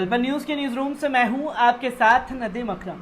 पल न्यूज के news room से मैं हूं आपके साथ नदीम अकरम।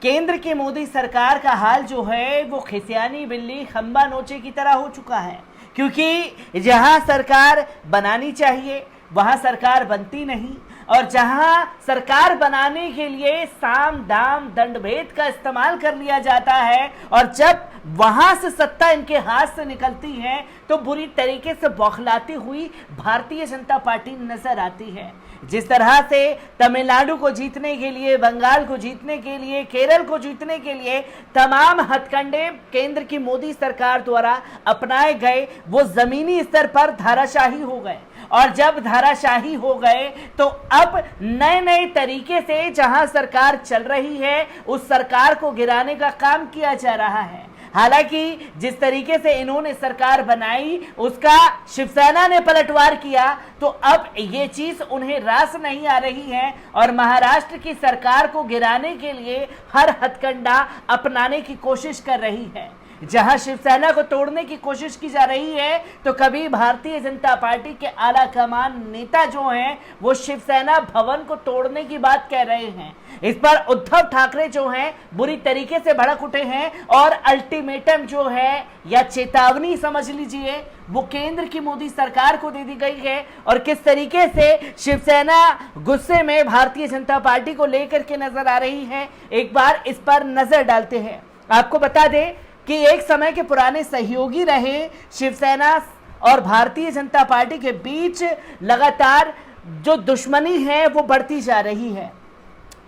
केंद्र की मोदी सरकार का हाल जो है वो खिसियानी बिल्ली खंबा नोचे की तरह हो चुका है, क्योंकि जहां सरकार बनानी चाहिए वहां सरकार बनती नहीं, और जहां सरकार बनाने के लिए साम दाम दंडभेद का इस्तेमाल कर लिया जाता है और जब वहां से सत्ता इनके हाथ से निकलती है तो बुरी तरीके से बौखलाती हुई भारतीय जनता पार्टी नजर आती है। जिस तरह से तमिलनाडु को जीतने के लिए, बंगाल को जीतने के लिए, केरल को जीतने के लिए तमाम हथकंडे केंद्र की मोदी सरकार द्वारा अपनाए गए, वो जमीनी स्तर पर धाराशाही हो गए, और जब धाराशाही हो गए तो अब नए नए तरीके से जहां सरकार चल रही है उस सरकार को गिराने का काम किया जा रहा है। हालांकि जिस तरीके से इन्होंने सरकार बनाई उसका शिवसेना ने पलटवार किया, तो अब ये चीज उन्हें रास नहीं आ रही है और महाराष्ट्र की सरकार को गिराने के लिए हर हथकंडा अपनाने की कोशिश कर रही है। जहां शिवसेना को तोड़ने की कोशिश की जा रही है तो कभी भारतीय जनता पार्टी के आला कमान नेता जो हैं वो शिवसेना भवन को तोड़ने की बात कह रहे हैं। इस पर उद्धव ठाकरे जो हैं बुरी तरीके से भड़क उठे हैं और अल्टीमेटम जो है या चेतावनी समझ लीजिए वो केंद्र की मोदी सरकार को दे दी गई है। और किस तरीके से शिवसेना गुस्से में भारतीय जनता पार्टी को लेकर के नजर आ रही है, एक बार इस पर नजर डालते हैं। आपको बता दें कि एक समय के पुराने सहयोगी रहे शिवसेना और भारतीय जनता पार्टी के बीच लगातार जो दुश्मनी है वो बढ़ती जा रही है।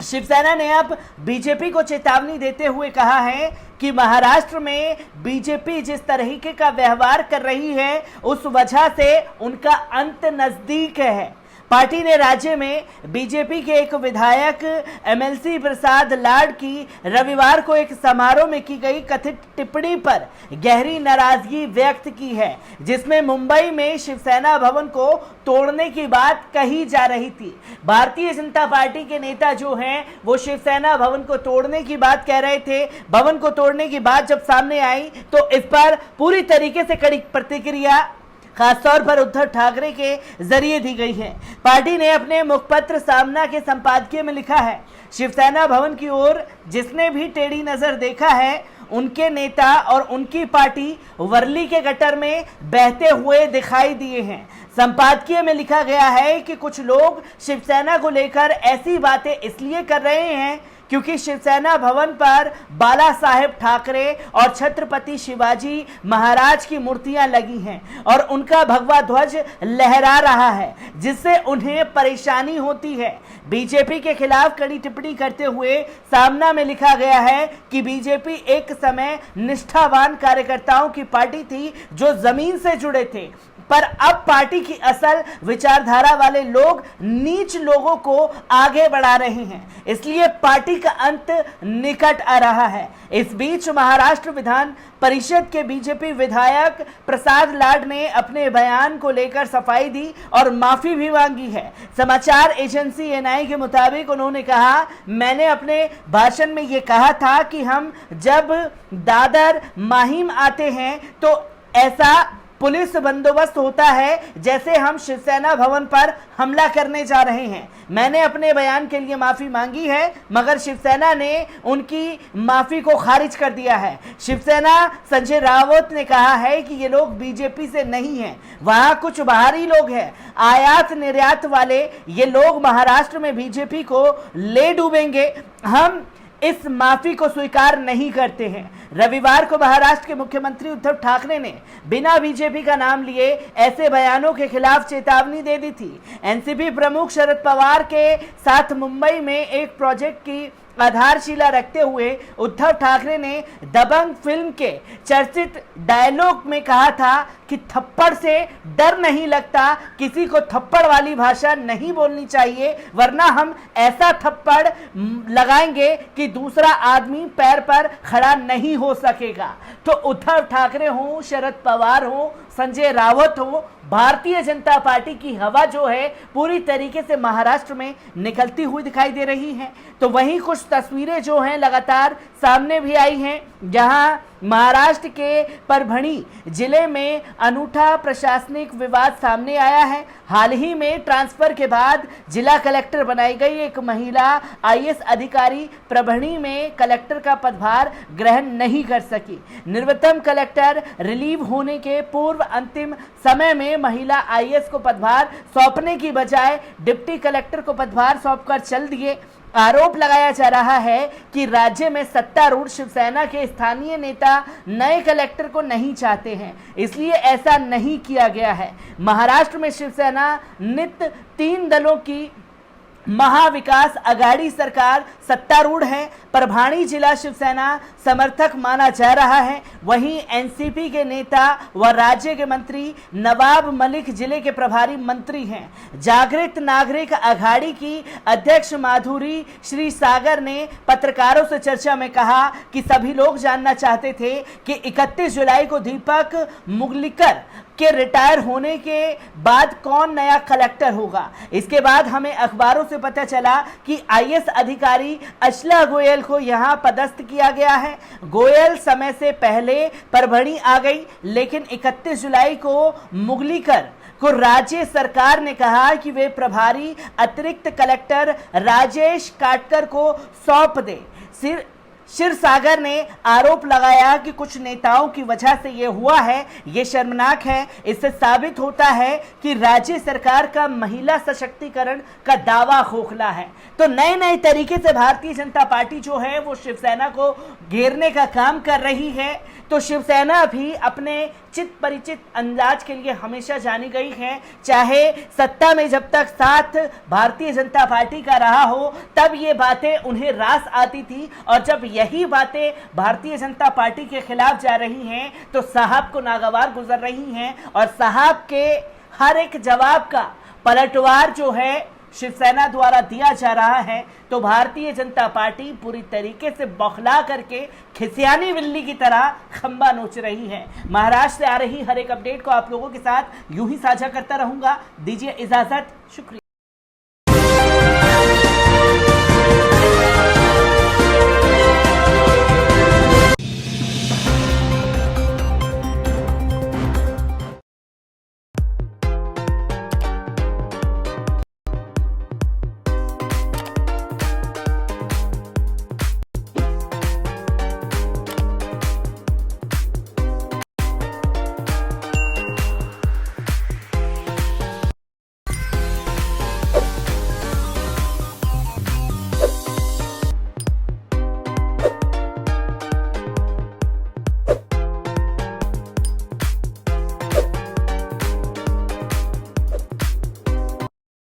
शिवसेना ने अब बीजेपी को चेतावनी देते हुए कहा है कि महाराष्ट्र में बीजेपी जिस तरीके का व्यवहार कर रही है उस वजह से उनका अंत नजदीक है। पार्टी ने राज्य में बीजेपी के एक विधायक एमएलसी प्रसाद लाड की रविवार को एक समारोह में की गई कथित टिप्पणी पर गहरी नाराजगी व्यक्त की है, जिसमें मुंबई में शिवसेना भवन को तोड़ने की बात कही जा रही थी। भारतीय जनता पार्टी के नेता जो हैं वो शिवसेना भवन को तोड़ने की बात कह रहे थे। भवन को तोड़ने की बात जब सामने आई तो इस पर पूरी तरीके से कड़ी प्रतिक्रिया खासतौर पर उद्धव ठाकरे के जरिए दी गई है। पार्टी ने अपने मुखपत्र सामना के संपादकीय में लिखा है, शिवसेना भवन की ओर जिसने भी टेढ़ी नजर देखा है उनके नेता और उनकी पार्टी वर्ली के गटर में बहते हुए दिखाई दिए हैं। संपादकीय में लिखा गया है कि कुछ लोग शिवसेना को लेकर ऐसी बातें इसलिए कर रहे हैं क्योंकि शिवसेना भवन पर बाला साहेब ठाकरे और छत्रपति शिवाजी महाराज की मूर्तियां लगी हैं और उनका भगवा ध्वज लहरा रहा है, जिससे उन्हें परेशानी होती है। बीजेपी के खिलाफ कड़ी टिप्पणी करते हुए सामना में लिखा गया है कि बीजेपी एक समय निष्ठावान कार्यकर्ताओं की पार्टी थी जो जमीन से जुड़े थे, पर अब पार्टी की असल विचारधारा वाले लोग नीच लोगों को आगे बढ़ा रहे हैं, इसलिए पार्टी का अंत निकट आ रहा है। इस बीच महाराष्ट्र विधान परिषद के बीजेपी विधायक प्रसाद लाड ने अपने बयान को लेकर सफाई दी और माफी भी मांगी है। समाचार एजेंसी एनआई के मुताबिक उन्होंने कहा, मैंने अपने भाषण में ये कहा था कि हम जब दादर माहिम आते हैं तो ऐसा पुलिस बंदोबस्त होता है जैसे हम शिवसेना भवन पर हमला करने जा रहे हैं। मैंने अपने बयान के लिए माफी मांगी है, मगर शिवसेना ने उनकी माफी को खारिज कर दिया है। शिवसेना संजय रावत ने कहा है कि ये लोग बीजेपी से नहीं हैं, वहां कुछ बाहरी लोग हैं, आयात निर्यात वाले। ये लोग महाराष्ट्र में बीजेपी को ले डूबेंगे, हम इस माफी को स्वीकार नहीं करते हैं। रविवार को महाराष्ट्र के मुख्यमंत्री उद्धव ठाकरे ने बिना बीजेपी का नाम लिए ऐसे बयानों के खिलाफ चेतावनी दे दी थी। एनसीपी प्रमुख शरद पवार के साथ मुंबई में एक प्रोजेक्ट की आधारशिला रखते हुए उद्धव ठाकरे ने दबंग फिल्म के चर्चित डायलॉग में कहा था कि थप्पड़ से डर नहीं लगता, किसी को थप्पड़ वाली भाषा नहीं बोलनी चाहिए, वरना हम ऐसा थप्पड़ लगाएंगे कि दूसरा आदमी पैर पर खड़ा नहीं हो सकेगा। तो उद्धव ठाकरे हो, शरद पवार हो, संजय रावत हो, भारतीय जनता पार्टी की हवा जो है पूरी तरीके से महाराष्ट्र में निकलती हुई दिखाई दे रही है। तो वहीं कुछ तस्वीरें जो हैं लगातार सामने भी आई हैं, जहां महाराष्ट्र के परभणी जिले में अनूठा प्रशासनिक विवाद सामने आया है। हाल ही में ट्रांसफर के बाद जिला कलेक्टर बनाई गई एक महिला आईएएस अधिकारी परभणी में कलेक्टर का पदभार ग्रहण नहीं कर सकी। निवृत्तम कलेक्टर रिलीव होने के पूर्व अंतिम समय में महिला आईएएस को पदभार सौंपने की बजाय डिप्टी कलेक्टर को पदभार सौंपकर चल दिए। आरोप लगाया जा रहा है कि राज्य में सत्तारूढ़ शिवसेना के स्थानीय नेता नए कलेक्टर को नहीं चाहते हैं, इसलिए ऐसा नहीं किया गया है। महाराष्ट्र में शिवसेना नित्य 3 दलों की महाविकास आघाड़ी सरकार सत्तारूढ़ है। परभणी जिला शिवसेना समर्थक माना जा रहा है। वहीं एनसीपी के नेता व राज्य के मंत्री नवाब मलिक जिले के प्रभारी मंत्री हैं। जागृत नागरिक आघाड़ी की अध्यक्ष माधुरी श्री सागर ने पत्रकारों से चर्चा में कहा कि सभी लोग जानना चाहते थे कि 31 जुलाई को दीपक मुगलिकर के रिटायर होने के बाद कौन नया कलेक्टर होगा। इसके बाद हमें अखबारों से पता चला कि आईएएस अधिकारी अचला गोयल को यहां पदस्थ किया गया है। गोयल समय से पहले परभणी आ गई, लेकिन 31 जुलाई को मुगलिकर को राज्य सरकार ने कहा कि वे प्रभारी अतिरिक्त कलेक्टर राजेश काटकर को सौंप दे। क्षीरसागर ने आरोप लगाया कि कुछ नेताओं की वजह से ये हुआ है, ये शर्मनाक है। इससे साबित होता है कि राज्य सरकार का महिला सशक्तिकरण का दावा खोखला है। तो नए नए तरीके से भारतीय जनता पार्टी जो है वो शिवसेना को घेरने का काम कर रही है। तो शिवसेना भी अपने चित परिचित अंदाज के लिए हमेशा जानी गई है। चाहे सत्ता में जब तक साथ भारतीय जनता पार्टी का रहा हो तब ये बातें उन्हें रास आती थी, और जब यही बातें भारतीय जनता पार्टी के खिलाफ जा रही हैं तो साहब को नागवार गुजर रही हैं। और साहब के हर एक जवाब का पलटवार जो है शिवसेना द्वारा दिया जा रहा है। तो भारतीय जनता पार्टी पूरी तरीके से बौखला करके खिसियानी बिल्ली की तरह खंबा नोच रही है। महाराष्ट्र से आ रही हर एक अपडेट को आप लोगों के साथ यूं ही साझा करता रहूंगा। दीजिए इजाजत, शुक्रिया।